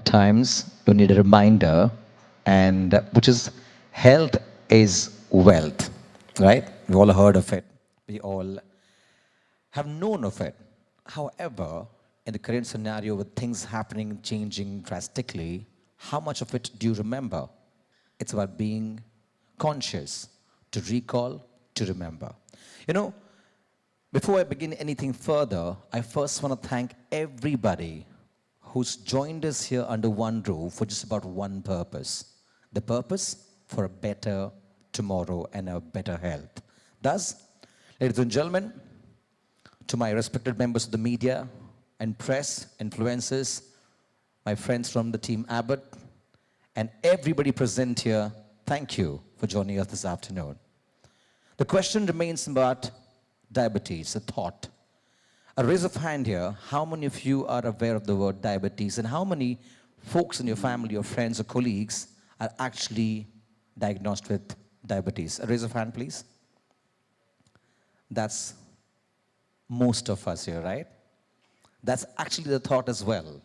Times you need a reminder, and which is health is wealth, right? We all heard of it. We all have known of it. However, in the current scenario with things happening, changing drastically, how much of it do you remember? It's about being conscious, to recall, to remember. You know, before I begin anything further, I first want to thank everybody who's joined us here under one roof for just about one purpose. The purpose for a better tomorrow and a better health. Thus, ladies and gentlemen, to my respected members of the media and press, influencers, my friends from the team Abbott, and everybody present here, thank you for joining us this afternoon. The question remains about diabetes, a thought. A raise of hand here, how many of you are aware of the word diabetes, and how many folks in your family or friends or colleagues are actually diagnosed with diabetes? A raise of hand, please. That's most of us here, right? That's actually the thought as well.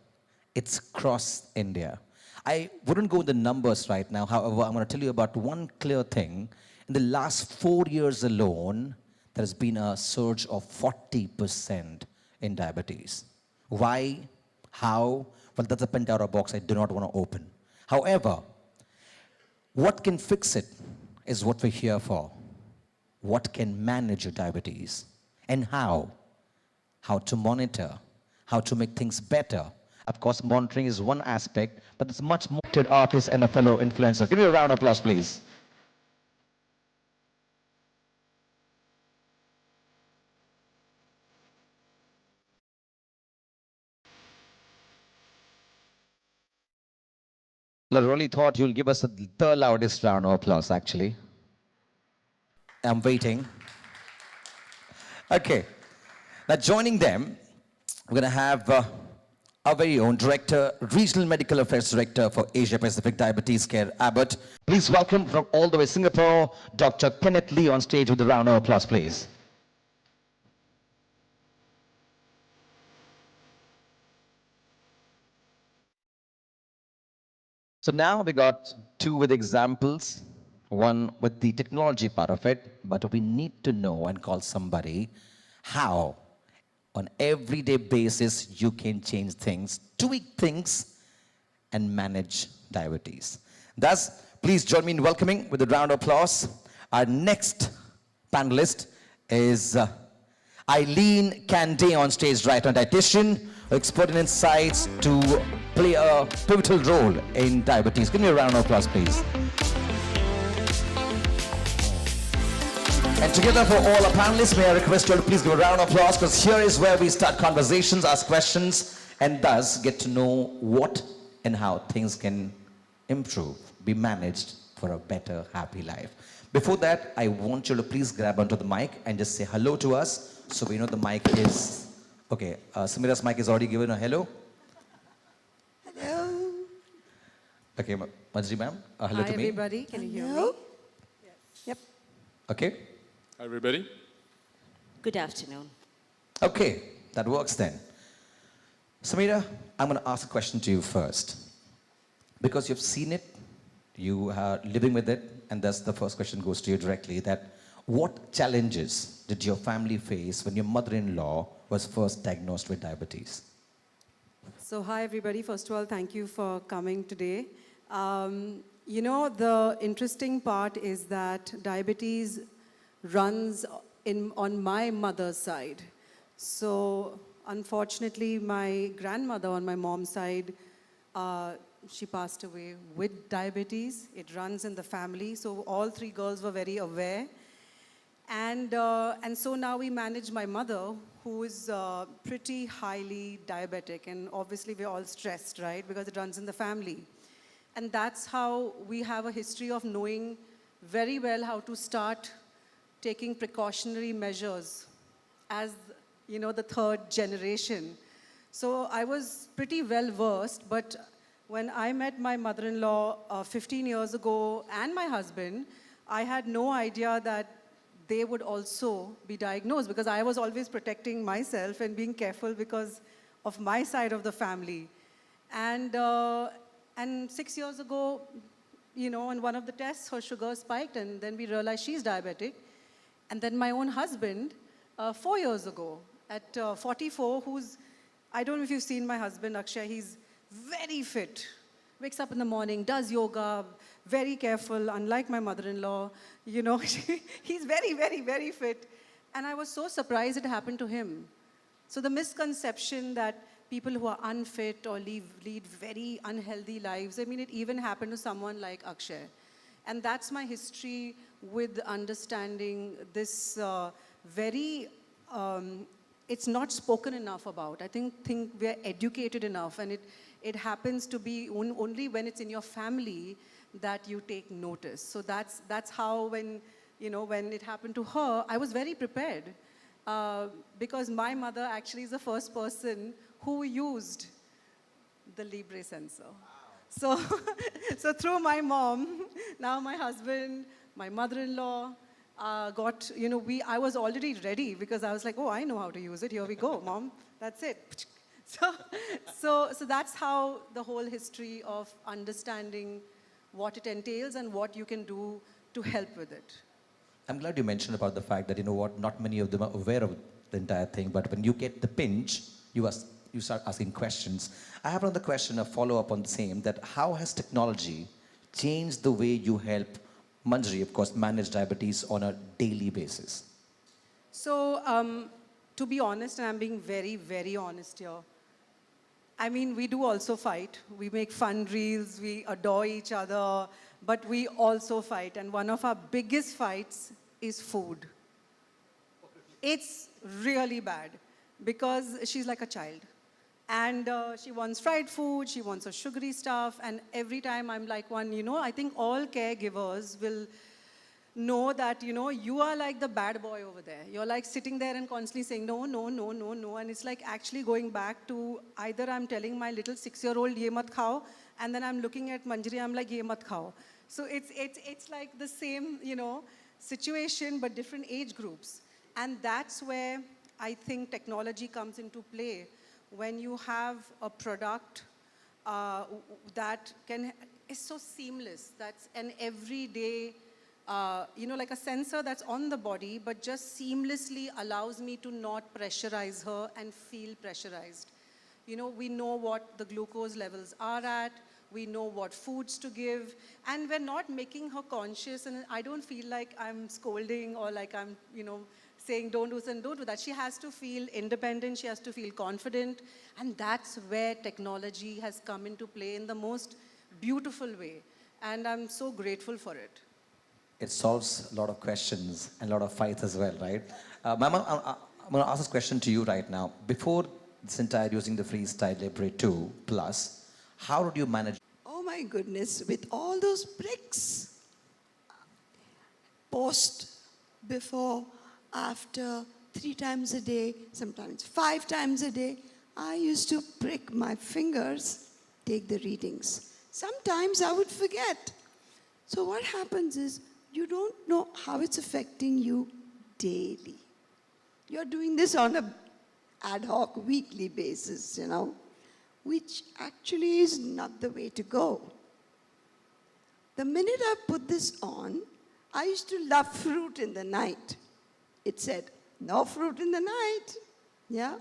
It's across India. I wouldn't go into the numbers right now. However, I'm going to tell you about one clear thing. In the last 4 years alone, there has been a surge of 40% in diabetes. Why? How? Well, that's a Pandora box I do not want to open. However, what can fix it is what we're here for. What can manage your diabetes? And how? How to monitor, how to make things better. Of course, monitoring is one aspect, but there's much more to artist and a fellow influencer. Give me a round of applause, please. I really thought you'll give us the loudest round of applause, actually. I'm waiting. Okay. Now, joining them, we're going to have our very own director, Regional Medical Affairs Director for Asia Pacific Diabetes Care, Abbott. Please welcome from all the way Singapore, Dr. Kenneth Lee on stage with a round of applause, please. So now we got two with examples, one with the technology part of it, but we need to know and call somebody how on everyday basis you can change things, tweak things, and manage diabetes. Thus, please join me in welcoming with a round of applause. Our next panelist is Eileen Canday on stage, right, on dietitian, expert in insights to play a pivotal role in diabetes. Give me a round of applause, please. And together for all our panelists, may I request you all to please give a round of applause, because here is where we start conversations, ask questions, and thus get to know what and how things can improve, be managed for a better, happy life. Before that, I want you to please grab onto the mic and just say hello to us, so we know the mic is... Okay, Sameera's mic is already given a hello. Hello. Okay, Majri ma'am, hello Hi, to me. everybody. Can you hear me? Yes. Yep. Okay. Hi, everybody. Good afternoon. Okay, that works then. Sameera, I'm going to ask a question to you first. Because you've seen it, you are living with it, and thus the first question goes to you directly, that what challenges did your family face when your mother-in-law was first diagnosed with diabetes? So, hi, everybody. First of all, thank you for coming today. You know, the interesting part is that diabetes runs on my mother's side. So, unfortunately, my grandmother on my mom's side, she passed away with diabetes. It runs in the family. So, all three girls were very aware. And so now we manage my mother, who is pretty highly diabetic. And obviously, we're all stressed, right? Because it runs in the family. And that's how we have a history of knowing very well how to start taking precautionary measures as, you know, the third generation. So I was pretty well versed, but when I met my mother-in-law 15 years ago and my husband, I had no idea that they would also be diagnosed because I was always protecting myself and being careful because of my side of the family. And 6 years ago, in one of the tests, her sugar spiked, and then we realized she's diabetic. And then my own husband, 4 years ago, at 44, I don't know if you've seen my husband, Akshay, he's very fit. Wakes up in the morning, does yoga, very careful, unlike my mother-in-law. He's very, very, very fit. And I was so surprised it happened to him. So the misconception that people who are unfit or lead very unhealthy lives, I mean, it even happened to someone like Akshay. And that's my history with understanding this very, it's not spoken enough about. I think we're educated enough, and it happens to be only when it's in your family that you take notice. So that's how when it happened to her, I was very prepared because my mother actually is the first person who used the Libre sensor. So, so through my mom, now my husband, my mother-in-law got, I was already ready because I was like, oh, I know how to use it. Here we go, mom. That's it. So that's how the whole history of understanding what it entails and what you can do to help with it. I'm glad you mentioned about the fact that, not many of them are aware of the entire thing, but when you get the pinch, you start asking questions. I have another question, a follow-up on the same, that how has technology changed the way you help Manjari, of course, manage diabetes on a daily basis? So, to be honest, and I'm being very, very honest here, I mean, we do also fight. We make fun reels, we adore each other, but we also fight. And one of our biggest fights is food. It's really bad because she's like a child. And she wants fried food, she wants her sugary stuff, and every time I'm like I think all caregivers will know that, you are like the bad boy over there. You're like sitting there and constantly saying, no, no, no, no, no. And it's like actually going back to either I'm telling my little 6-year-old, ye mat khao, and then I'm looking at Manjari, I'm like, ye mat khao. So it's like the same, situation, but different age groups. And that's where I think technology comes into play. When you have a product that is so seamless, that's an everyday, like a sensor that's on the body, but just seamlessly allows me to not pressurize her and feel pressurized. We know what the glucose levels are at, we know what foods to give, and we're not making her conscious, and I don't feel like I'm scolding or like I'm, saying don't do this and don't do that. She has to feel independent, she has to feel confident, and that's where technology has come into play in the most beautiful way, and I'm so grateful for it. It solves a lot of questions and a lot of fights as well, right? Ma'am, I'm going to ask this question to you right now. Before this entire using the FreeStyle Libre 2 Plus, how did you manage? Oh my goodness, with all those bricks, post, before, after, 3 times a day, sometimes 5 times a day, I used to prick my fingers, take the readings. Sometimes I would forget. So what happens is, you don't know how it's affecting you daily. You're doing this on a ad hoc weekly basis, which actually is not the way to go. The minute I put this on, I used to love fruit in the night. It said, no fruit in the night. Yeah.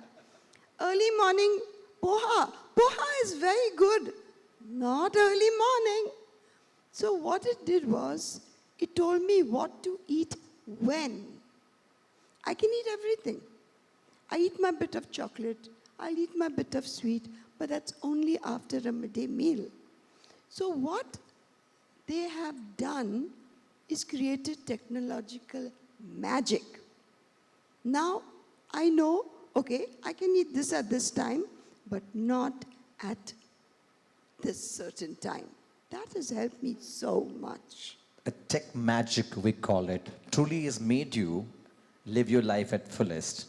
Early morning, poha. Poha is very good. Not early morning. So what it did was, it told me what to eat when. I can eat everything. I eat my bit of chocolate, I'll eat my bit of sweet, but that's only after a midday meal. So what they have done is created technological magic. Now, I know, okay, I can eat this at this time, but not at this certain time. That has helped me so much. A tech magic, we call it, truly has made you live your life at fullest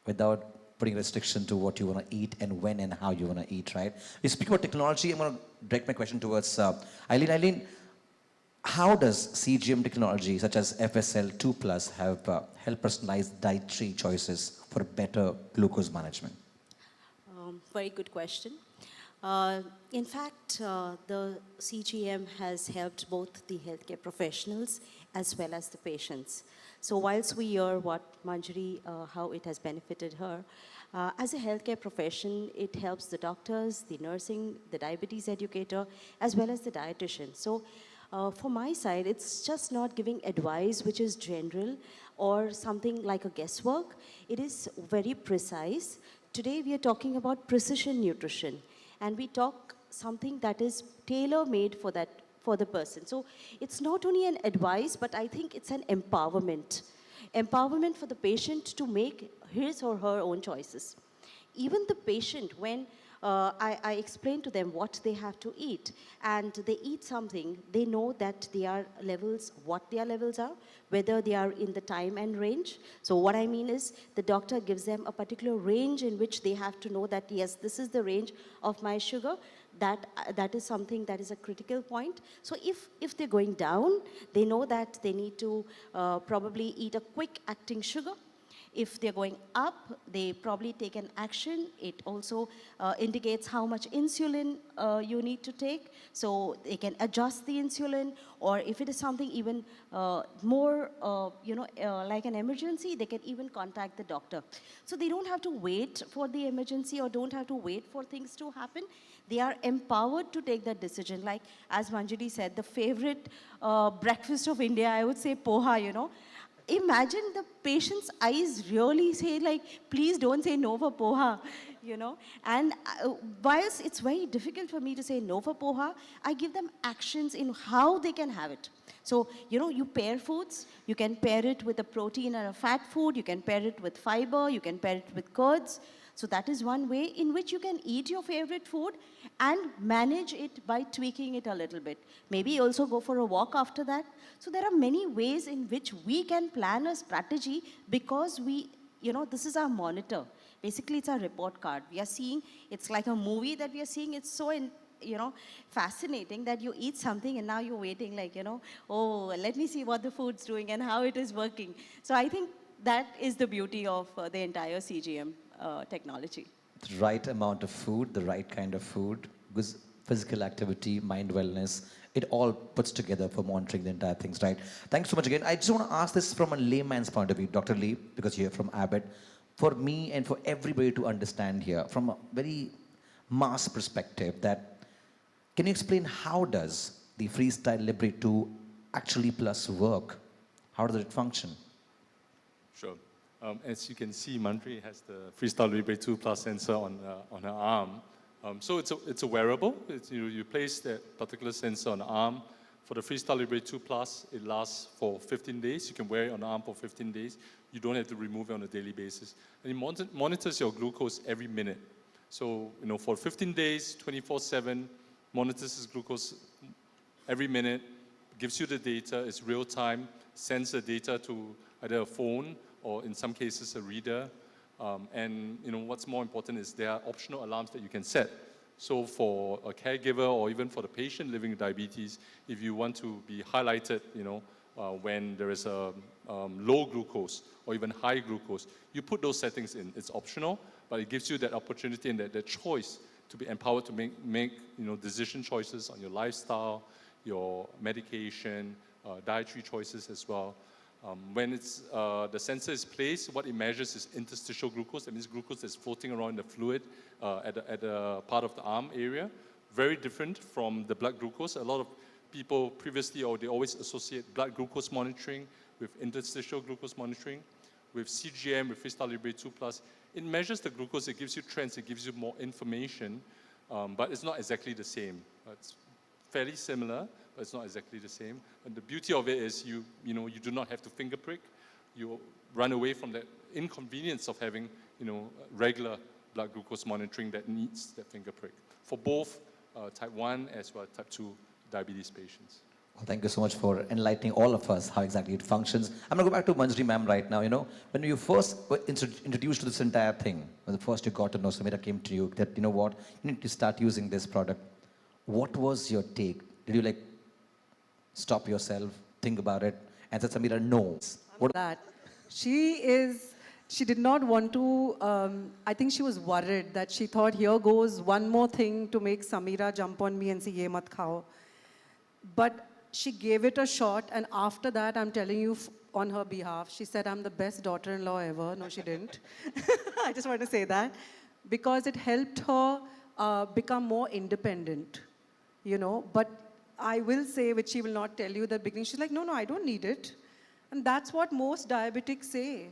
without putting restriction to what you want to eat and when and how you want to eat, right? We speak about technology. I'm going to direct my question towards Eileen. Eileen, how does CGM technology such as FSL2 Plus have helped personalize dietary choices for better glucose management? Very good question. In fact, the CGM has helped both the healthcare professionals as well as the patients. So whilst we hear what Manjari, how it has benefited her, as a healthcare profession, it helps the doctors, the nursing, the diabetes educator, as well as the dietitian. So for my side, it's just not giving advice which is general or something like a guesswork. It is very precise. Today we are talking about precision nutrition, and we talk something that is tailor-made for the person. So it's not only an advice, but I think it's an empowerment. Empowerment for the patient to make his or her own choices. Even the patient, when I explain to them what they have to eat, and they eat something, they know that their levels, what their levels are, whether they are in the time and range. So what I mean is, the doctor gives them a particular range in which they have to know that, yes, this is the range of my sugar. That is something that is a critical point. So if they're going down, they know that they need to probably eat a quick acting sugar. If they're going up, they probably take an action. It also indicates how much insulin you need to take, so they can adjust the insulin. Or if it is something even more, like an emergency, they can even contact the doctor. So they don't have to wait for the emergency or don't have to wait for things to happen. They are empowered to take that decision. Like, as Manjari said, the favorite breakfast of India, I would say poha, Imagine the patient's eyes really say, like, please don't say no for poha, And whilst it's very difficult for me to say no for poha, I give them actions in how they can have it. So, you pair foods. You can pair it with a protein and a fat food. You can pair it with fiber. You can pair it with curds. So that is one way in which you can eat your favorite food and manage it by tweaking it a little bit. Maybe also go for a walk after that. So there are many ways in which we can plan a strategy, because this is our monitor. Basically, it's our report card. We are seeing, it's like a movie that we are seeing. It's so fascinating that you eat something and now you're waiting like, oh, let me see what the food's doing and how it is working. So I think that is the beauty of the entire CGM technology. The right amount of food, the right kind of food, because physical activity, mind wellness, it all puts together for monitoring the entire things, right? Thanks so much again. I just want to ask this from a layman's point of view, Dr. Lee, because you're from Abbott. For me and for everybody to understand here, from a very mass perspective, can you explain how does the FreeStyle Libre 2 actually plus work? How does it function? Sure. As you can see, Manjari has the FreeStyle Libre 2 Plus sensor on her arm. So it's a wearable. You place that particular sensor on the arm. For the FreeStyle Libre 2 Plus, it lasts for 15 days. You can wear it on the arm for 15 days. You don't have to remove it on a daily basis. And it monitors your glucose every minute. So, for 15 days, 24/7, monitors his glucose every minute, gives you the data, it's real time, sends the data to either a phone or in some cases a reader. And what's more important is there are optional alarms that you can set. So for a caregiver or even for the patient living with diabetes, if you want to be highlighted, when there is a low glucose or even high glucose, you put those settings in. It's optional, but it gives you that opportunity and that choice to be empowered to make decision choices on your lifestyle, your medication, dietary choices as well. When the sensor is placed, what it measures is interstitial glucose. That means glucose that's floating around in the fluid at the part of the arm area. Very different from the blood glucose. A lot of people previously, they always associate blood glucose monitoring with interstitial glucose monitoring. With CGM, with FreeStyle Libre 2 Plus, it measures the glucose, it gives you trends, it gives you more information, but it's not exactly the same. It's fairly similar, but it's not exactly the same. And the beauty of it is you do not have to finger prick. You run away from that inconvenience of having regular blood glucose monitoring that needs that finger prick for both type 1 as well as type 2 diabetes patients. Well, thank you so much for enlightening all of us how exactly it functions. I'm going to go back to Manjri ma'am right now. You know, when you first were introduced to this entire thing, when the first you got to know, Sameera came to you that, you know what, you need to start using this product. What was your take? Did you like stop yourself, think about it, and said, Sameera, no? What? That she did not want to, I think she was worried that she thought, here goes one more thing to make Sameera jump on me and say, ye mat khao. But she gave it a shot, and after that, I'm telling you on her behalf, she said, I'm the best daughter-in-law ever. No, she didn't. I just want to say that. Because it helped her become more independent, you know. But I will say, which she will not tell you, at the beginning, she's like, no, I don't need it. And that's what most diabetics say.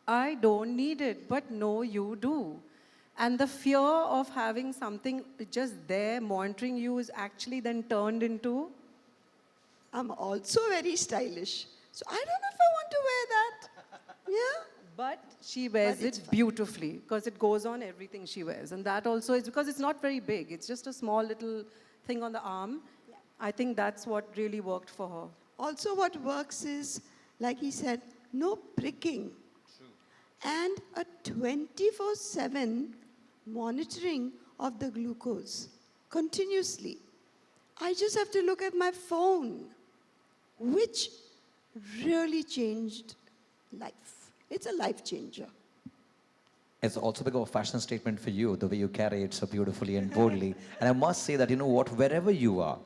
I don't need it, but no, you do. And the fear of having something just there monitoring you is actually then turned into, I'm also very stylish. So I don't know if I want to wear that. Yeah? but she wears But it's it fine. beautifully because it goes on everything she wears. And that also is because it's not very big. It's just a small little thing on the arm. I think that's what really worked for her. Also, what works is, like he said, no pricking. And a 24/7 monitoring of the glucose continuously. I just have to look at my phone, which really changed life. It's a life changer. It's also become a fashion statement for you, the way you carry it so beautifully and boldly. And I must say that, you know what, wherever you are,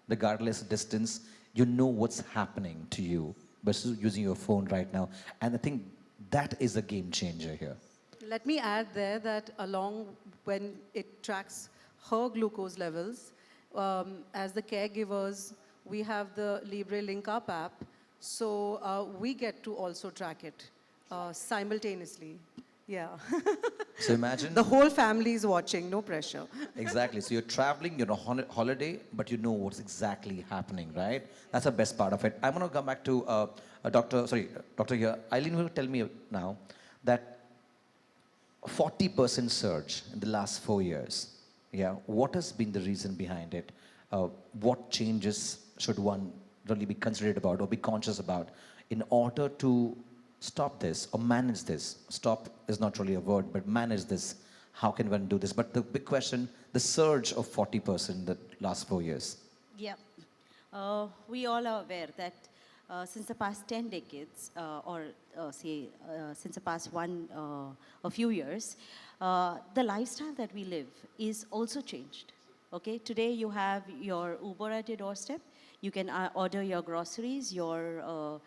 regardless of distance, you know what's happening to you versus using your phone right now. And I think that is a game changer here. Let me add there that along when it tracks her glucose levels, as the caregivers, we have the Libre Link Up app, so we get to also track it simultaneously. Yeah. So imagine. The whole family is watching, no pressure. Exactly. So you're traveling, you're on a holiday, but you know what's exactly happening, right? That's the best part of it. I'm going to come back to doctor here. Eileen will tell me now that 40% surge in the last 4 years. Yeah. What has been the reason behind it? What changes should one really be considerate about or be conscious about in order to stop this or manage this? Stop is not really a word, but manage this. How can one do this? But the big question, the surge of 40% in the last 4 years. Yeah. We all are aware that since the past 10 decades, since the past a few years, the lifestyle that we live is also changed. Okay, today you have your Uber at your doorstep. You can order your groceries, your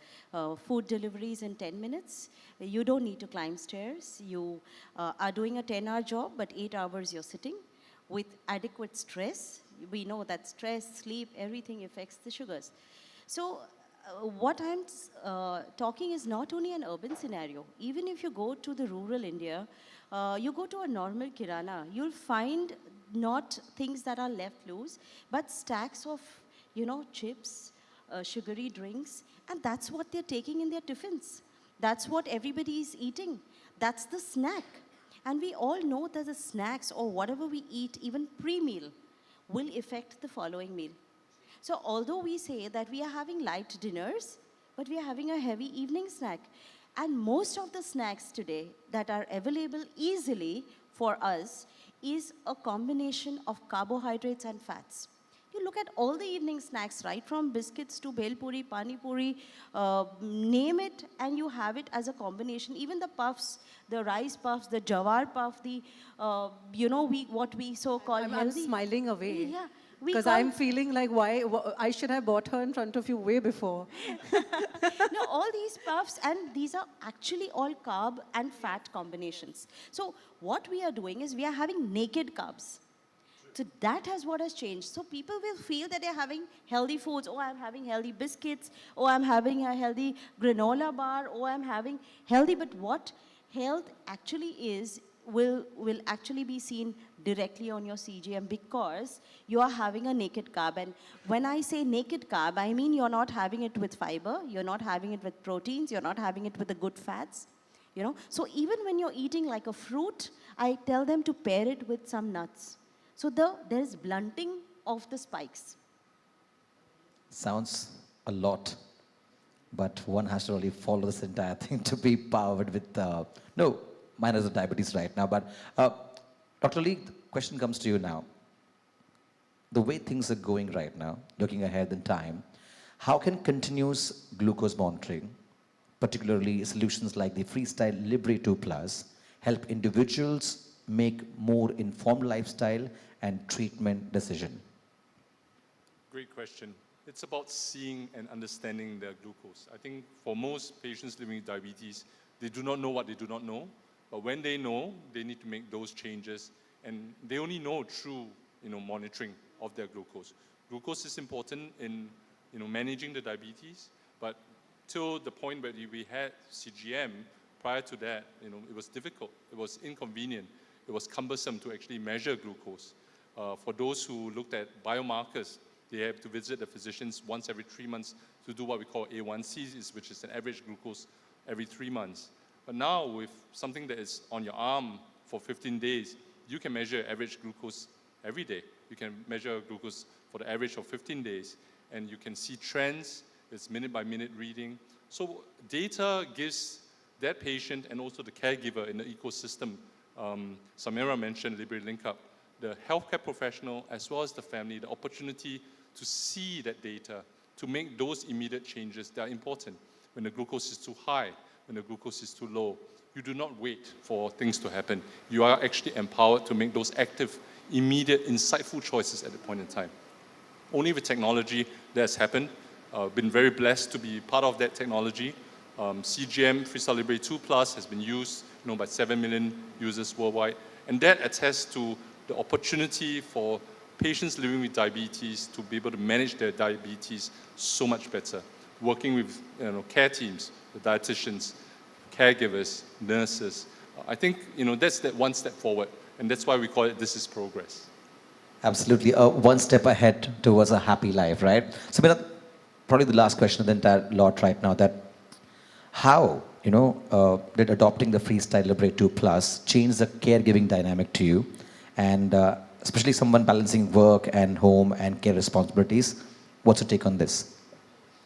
food deliveries in 10 minutes. You don't need to climb stairs. You are doing a 10-hour job, but 8 hours you're sitting with adequate stress. We know that stress, sleep, everything affects the sugars. So what I'm talking is not only an urban scenario. Even if you go to the rural India, you go to a normal kirana, you'll find not things that are left loose, but stacks of, chips, sugary drinks, and that's what they're taking in their tiffins. That's what everybody is eating. That's the snack. And we all know that the snacks or whatever we eat, even pre-meal, will affect the following meal. So although we say that we are having light dinners, but we are having a heavy evening snack. And most of the snacks today that are available easily for us is a combination of carbohydrates and fats. You look at all the evening snacks, right from biscuits to bhel puri, pani puri, name it, and you have it as a combination. Even the puffs, the rice puffs, the jawar puff, the, what we so-called I'm healthy. smiling away. Yeah. Because I'm feeling like I should have bought her in front of you way before. No, all these puffs, and these are actually all carb and fat combinations. So what we are doing is we are having naked carbs. So that has what has changed. So people will feel that they're having healthy foods. Oh, I'm having healthy biscuits. Oh, I'm having a healthy granola bar. Oh, I'm having healthy. But what health actually is will actually be seen directly on your CGM because you are having a naked carb. And when I say naked carb, I mean you're not having it with fiber. You're not having it with proteins. You're not having it with the good fats. So even when you're eating like a fruit, I tell them to pair it with some nuts. So there's blunting of the spikes. Sounds a lot, but one has to really follow this entire thing to be powered with, no, mine is a diabetes right now, but Dr. Lee, the question comes to you now. The way things are going right now, looking ahead in time, how can continuous glucose monitoring, particularly solutions like the FreeStyle Libre 2 Plus, help individuals make more informed lifestyle and treatment decision? Great question. It's about seeing and understanding their glucose. I think for most patients living with diabetes, they do not know what they do not know. But when they know, they need to make those changes. And they only know through monitoring of their glucose. Glucose is important in managing the diabetes, but till the point where we had CGM, prior to that, it was difficult. It was inconvenient. It was cumbersome to actually measure glucose. For those who looked at biomarkers, they have to visit the physicians once every 3 months to do what we call A1C, which is an average glucose every 3 months. But now with something that is on your arm for 15 days, you can measure average glucose every day. You can measure glucose for the average of 15 days, and you can see trends. It's minute by minute reading. So data gives that patient and also the caregiver in the ecosystem. Sameera mentioned Libre Link Up, the healthcare professional as well as the family, the opportunity to see that data, to make those immediate changes that are important. When the glucose is too high, when the glucose is too low, you do not wait for things to happen. You are actually empowered to make those active, immediate, insightful choices at the point in time. Only with technology that has happened. Been very blessed to be part of that technology. CGM, FreeStyle Libre 2 Plus, has been used by 7 million users worldwide. And that attests to the opportunity for patients living with diabetes to be able to manage their diabetes so much better. Working with care teams, the dietitians, caregivers, nurses. I think that's that one step forward. And that's why we call it This is Progress. Absolutely. One step ahead towards a happy life, right? So, probably the last question of the entire lot right now, that how, did adopting the FreeStyle Libre 2 Plus change the caregiving dynamic to you? And especially someone balancing work and home and care responsibilities, what's your take on this?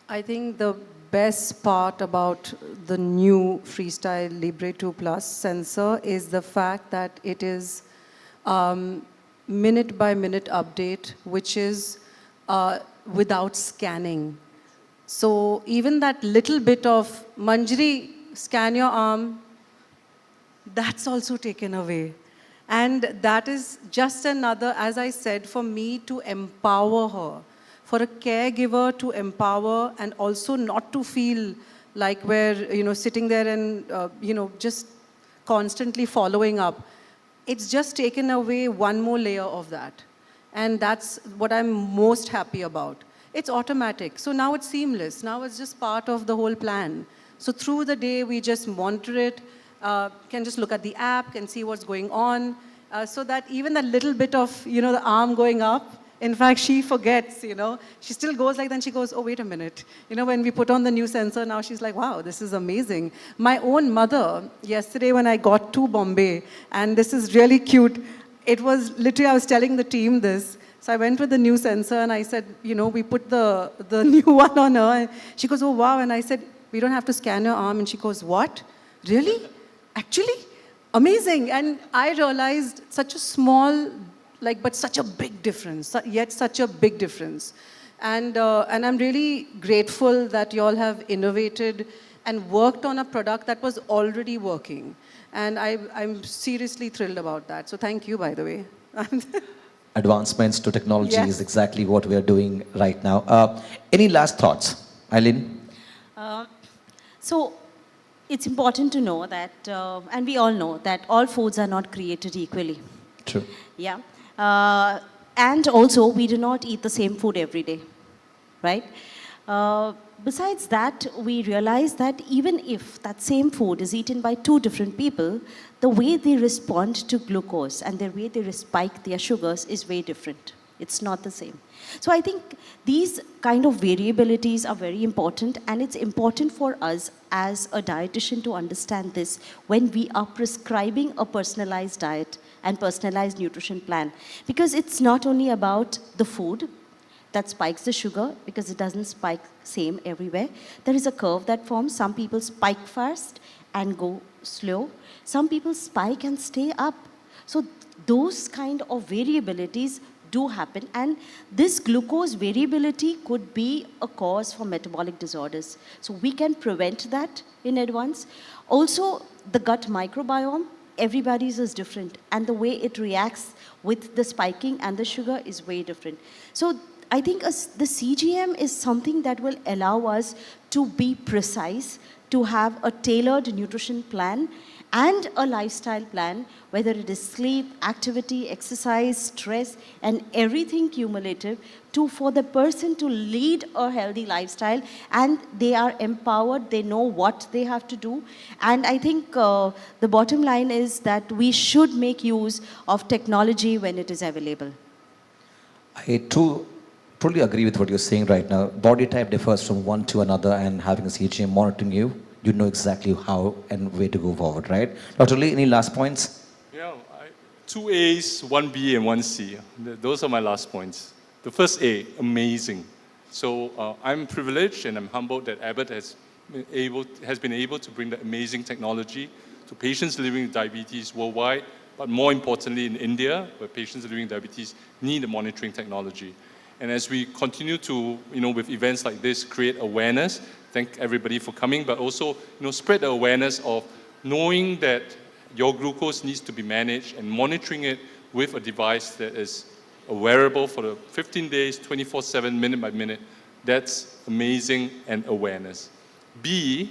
I think the best part about the new FreeStyle Libre 2 Plus sensor is the fact that it is minute by minute update, which is without scanning. So even that little bit of Manjari, scan your arm, that's also taken away. And that is just another, as I said, for me to empower her, for a caregiver to empower and also not to feel like we're sitting there and just constantly following up. It's just taken away one more layer of that. And that's what I'm most happy about. It's automatic. So now it's seamless. Now it's just part of the whole plan. So through the day, we just monitor it, can just look at the app, can see what's going on, so that even that little bit of, the arm going up, in fact, she forgets, She still goes like that, and she goes, oh, wait a minute. When we put on the new sensor, now she's like, wow, this is amazing. My own mother, yesterday when I got to Bombay, and this is really cute, it was literally, I was telling the team this. So I went with the new sensor, and I said, we put the new one on her. And she goes, oh, wow. And I said, we don't have to scan your arm. And she goes, what? Really? Actually? Amazing. And I realized such a small, but such a big difference, yet such a big difference. And I'm really grateful that you all have innovated and worked on a product that was already working. And I'm seriously thrilled about that. So thank you, by the way. Advancements to technology Yes. is exactly what we are doing right now. Any last thoughts, Eileen? So it's important to know that, and we all know that all foods are not created equally. True. Yeah. And also, we do not eat the same food every day, right? Besides that, we realize that even if that same food is eaten by two different people, the way they respond to glucose and the way they spike their sugars is way different. It's not the same. So I think these kind of variabilities are very important, and it's important for us as a dietitian to understand this when we are prescribing a personalized diet and personalized nutrition plan. Because it's not only about the food, that spikes the sugar because it doesn't spike same everywhere. There is a curve that forms. Some people spike fast and go slow. Some people spike and stay up. So those kind of variabilities do happen, and this glucose variability could be a cause for metabolic disorders. So we can prevent that in advance. Also, the gut microbiome, everybody's is different, and the way it reacts with the spiking and the sugar is way different. So I think the CGM is something that will allow us to be precise, to have a tailored nutrition plan and a lifestyle plan, whether it is sleep, activity, exercise, stress, and everything cumulative, for the person to lead a healthy lifestyle, and they are empowered, they know what they have to do. And I think the bottom line is that we should make use of technology when it is available. I totally agree with what you're saying right now. Body type differs from one to another, and having a CGM monitoring you know exactly how and where to go forward, right? Dr. Lee, any last points? Yeah, 2 A's, 1 B, and 1 C. Those are my last points. The first A, amazing. So I'm privileged and I'm humbled that Abbott has been able to bring the amazing technology to patients living with diabetes worldwide, but more importantly in India, where patients living with diabetes need the monitoring technology. And as we continue to, with events like this, create awareness, thank everybody for coming, but also, spread the awareness of knowing that your glucose needs to be managed and monitoring it with a device that is a wearable for the 15 days, 24/7, minute by minute. That's amazing and awareness. B,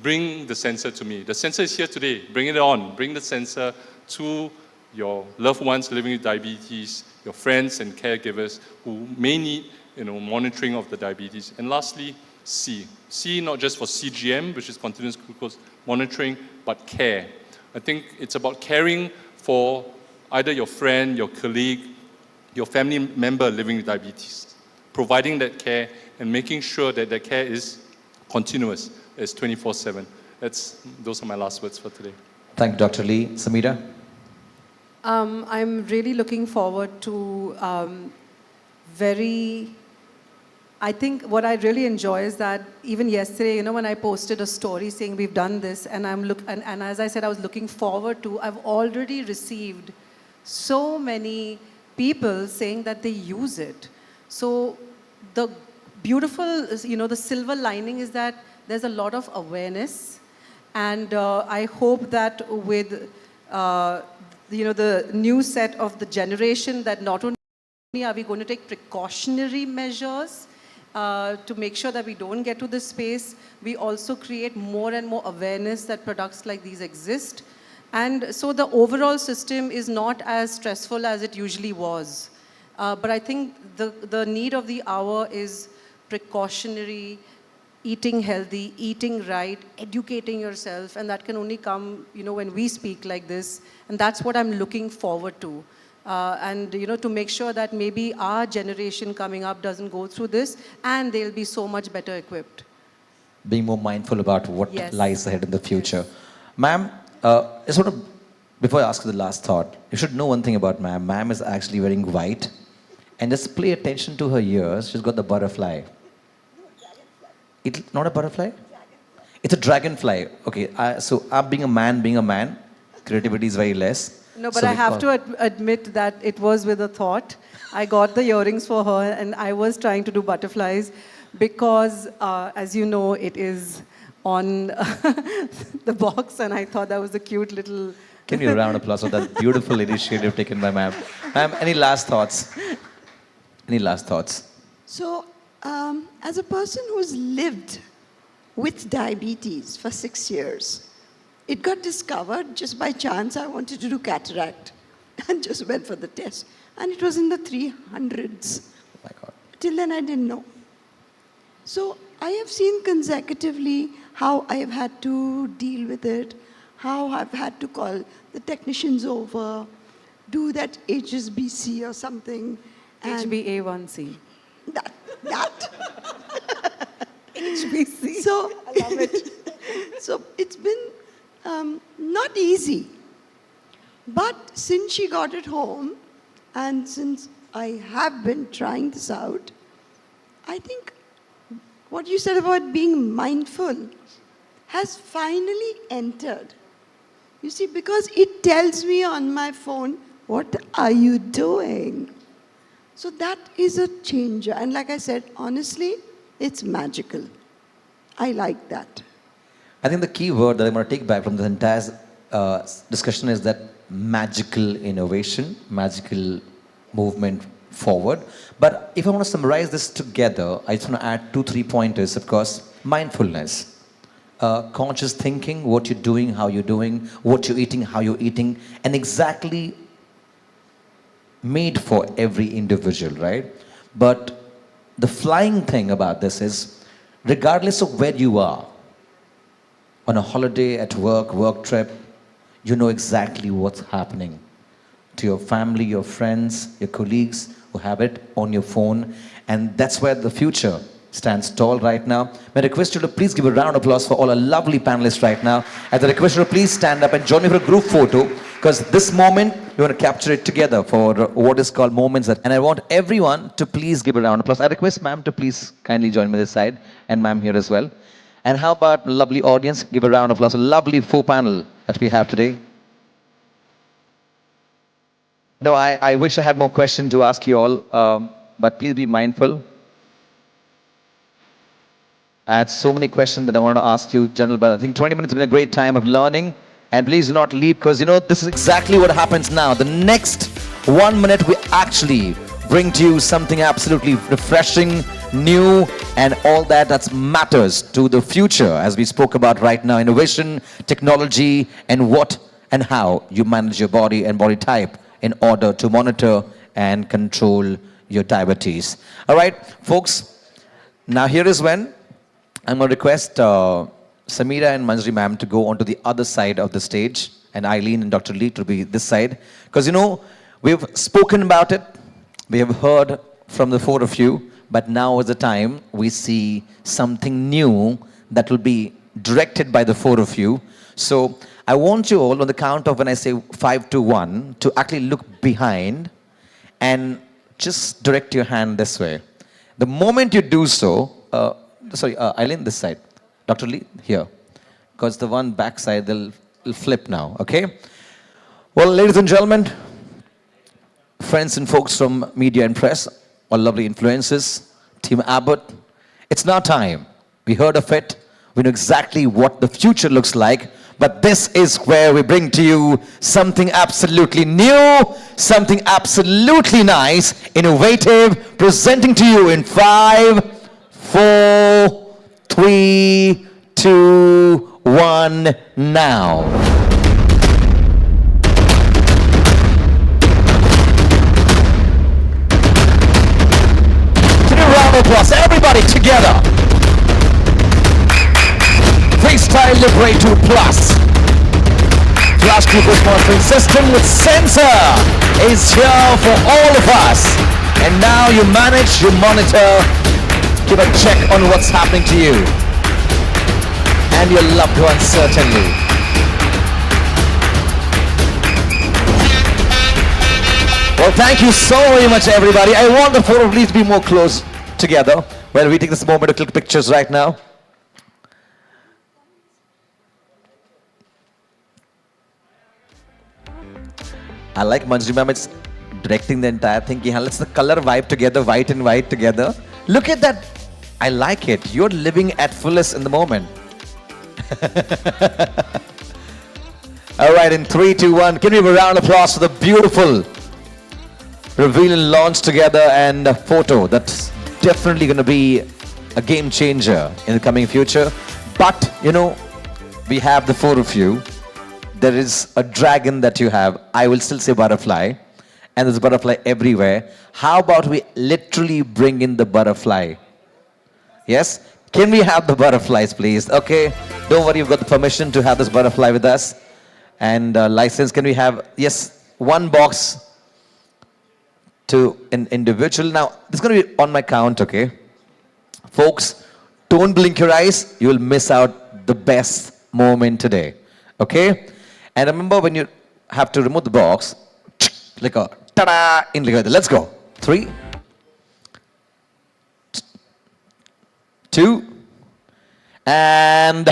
bring the sensor to me. The sensor is here today. Bring it on. Bring the sensor to your loved ones living with diabetes, your friends and caregivers who may need, monitoring of the diabetes. And lastly, C. C not just for CGM, which is continuous glucose monitoring, but care. I think it's about caring for either your friend, your colleague, your family member living with diabetes, providing that care and making sure that the care is continuous, is 24/7. Those are my last words for today. Thank you, Dr. Lee. Sameera? I'm really looking forward to I think what I really enjoy is that even yesterday, when I posted a story saying we've done this, and and as I said, I was looking forward to, I've already received so many people saying that they use it. So the beautiful, the silver lining is that there's a lot of awareness, and I hope that with the new set of the generation, that not only are we going to take precautionary measures to make sure that we don't get to this space, we also create more and more awareness that products like these exist. And so the overall system is not as stressful as it usually was. But I think the need of the hour is precautionary, eating healthy, eating right, educating yourself, and that can only come, when we speak like this. And that's what I'm looking forward to. And to make sure that maybe our generation coming up doesn't go through this, and they'll be so much better equipped. Being more mindful about what Yes. lies ahead in the future. Ma'am, before I ask you the last thought, you should know one thing about ma'am. Ma'am is actually wearing white, and just pay attention to her ears. She's got the butterfly. It's not a butterfly? It's a dragonfly. Okay, so being a man, creativity is very less. No, but So I we have call- to admit that it was with a thought. I got the earrings for her, and I was trying to do butterflies because, as you know, it is on the box, and I thought that was a cute little... Give me a round of applause for that beautiful initiative taken by ma'am. Ma'am, any last thoughts? Any last thoughts? So, as a person who's lived with diabetes for 6 years, it got discovered just by chance. I wanted to do cataract and just went for the test. And it was in the 300s. Oh my God. Till then, I didn't know. So I have seen consecutively how I have had to deal with it, how I've had to call the technicians over, do that HSBC or something. And HbA1c. that. HBC. So, I love it. so it's been not easy. But since she got it home, and since I have been trying this out, I think what you said about being mindful has finally entered. You see, because it tells me on my phone, what are you doing? So that is a changer. And like I said, honestly, it's magical. I like that. I think the key word that I'm going to take back from this entire discussion is that magical innovation, magical movement forward. But if I want to summarize this together, I just want to add 2-3 pointers. Of course, mindfulness, conscious thinking, what you're doing, how you're doing, what you're eating, how you're eating, and exactly made for every individual, right? But the flying thing about this is, regardless of where you are, on a holiday, at work, work trip, you know exactly what's happening to your family, your friends, your colleagues who have it on your phone. And that's where the future stands tall right now. May I request you to please give a round of applause for all our lovely panelists right now. As I request you to please stand up and join me for a group photo, because this moment, we want to capture it together for what is called moments. And I want everyone to please give a round of applause. I request ma'am to please kindly join me this side, and ma'am here as well. And how about lovely audience? Give a round of applause. A lovely full panel that we have today. No, I wish I had more questions to ask you all, but please be mindful. I had so many questions that I want to ask you, General, but I think 20 minutes has been a great time of learning. And please do not leave, because you know this is exactly what happens now. The next 1 minute we actually bring to you something absolutely refreshing, new, and all that matters to the future, as we spoke about right now: innovation, technology, and what and how you manage your body and body type in order to monitor and control your diabetes. All right, folks, now here is when I'm going to request Sameera and Manjri ma'am to go onto the other side of the stage, and Eileen and Dr. Lee to be this side. Because, you know, we've spoken about it, we have heard from the four of you, but now is the time we see something new that will be directed by the four of you. So I want you all, on the count of when I say 5 to 1, to actually look behind and just direct your hand this way. The moment you do so, Eileen, this side. Dr. Lee, here. Because the one back side, they'll flip now, okay? Well, ladies and gentlemen, friends and folks from media and press, all lovely influencers, Team Abbott, it's now time. We heard of it. We know exactly what the future looks like. But this is where we bring to you something absolutely new, something absolutely nice, innovative, presenting to you in 5, 4, 3, 2, 1, now. To the round of applause, everybody together. FreeStyle Libre 2 Plus. Flash glucose monitoring system with sensor is here for all of us. And now you manage, you monitor, give a check on what's happening to you and your loved ones, certainly. Well, thank you so very much, everybody. I want the four of you to be more close together. Well, we take this moment to click pictures right now. I like Manjri ma'am, it's directing the entire thing. Yeah, let's the color vibe together, white and white together. Look at that. I like it. You're living at fullest in the moment. All right, in 3, 2, 1, can we have a round of applause for the beautiful reveal and launch together and a photo that's definitely going to be a game changer in the coming future. But, you know, we have the four of you. There is a dragon that you have. I will still say butterfly. And there's a butterfly everywhere. How about we literally bring in the butterfly? Yes? Can we have the butterflies, please? Okay. Don't worry, you've got the permission to have this butterfly with us. And license, can we have, yes, one box to an individual. Now, this is going to be on my count, okay? Folks, don't blink your eyes. You will miss out the best moment today. Okay? And remember, when you have to remove the box, like a ta-da, in like that. Let's go. 3, 2, and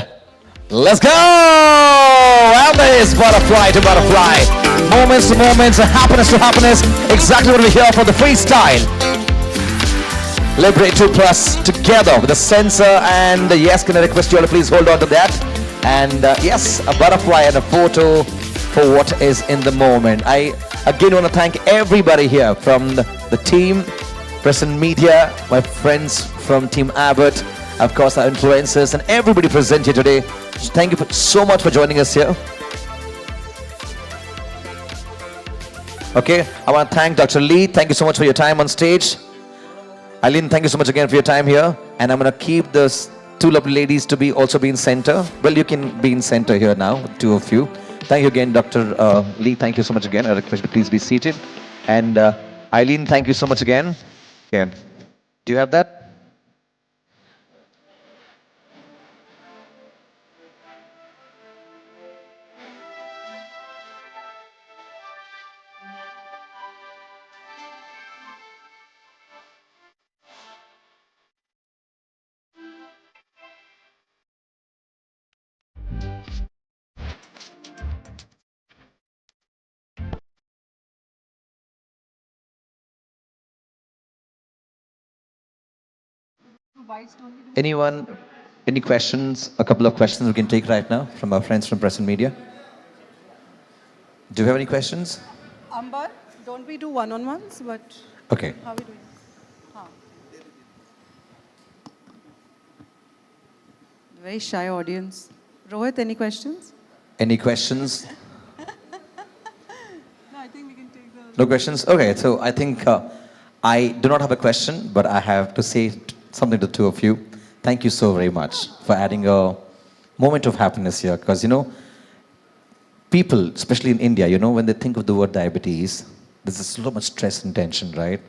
let's go! And there is butterfly to butterfly. Moments to moments, happiness to happiness. Exactly what we hear for the FreeStyle Libre 2 Plus together with the sensor. And yes, can I request you all to please hold on to that? And yes, a butterfly and a photo for what is in the moment. I again want to thank everybody here from the team, Present Media, my friends from Team Abbott, of course our influencers, and everybody present here today. Thank you so much for joining us here. Okay, I want to thank Dr. Lee. Thank you so much for your time on stage. Eileen, thank you so much again for your time here. And I'm going to keep those two lovely ladies to be also be in center. Well, you can be in center here now, two of you. Thank you again, Dr. Lee. Thank you so much again. I request you to please be seated. And Eileen, thank you so much again. Again. Do you have that? Anyone? Any questions? A couple of questions we can take right now from our friends from Press and Media. Do you have any questions? Ambar, don't we do one-on-ones? But Okay. how are we doing? Huh. Very shy audience. Rohit, any questions? Any questions? No, I think we can take the... No questions? Okay, so I think I do not have a question, but I have to say something to the two of you. Thank you so very much for adding a moment of happiness here, because, you know, people, especially in India, you know, when they think of the word diabetes, there's so much stress and tension, right?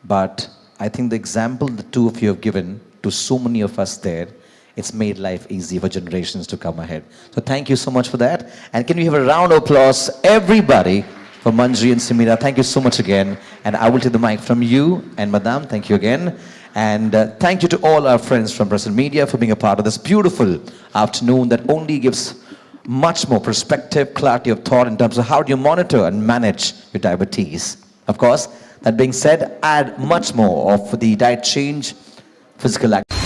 But I think the example the two of you have given to so many of us there, it's made life easy for generations to come ahead. So thank you so much for that. And can we have a round of applause, everybody, for Manjri and Sameera. Thank you so much again. And I will take the mic from you and Madam. Thank you again. And thank you to all our friends from Present Media for being a part of this beautiful afternoon that only gives much more perspective, clarity of thought in terms of how do you monitor and manage your diabetes. Of course, that being said, add much more of the diet change, physical activity.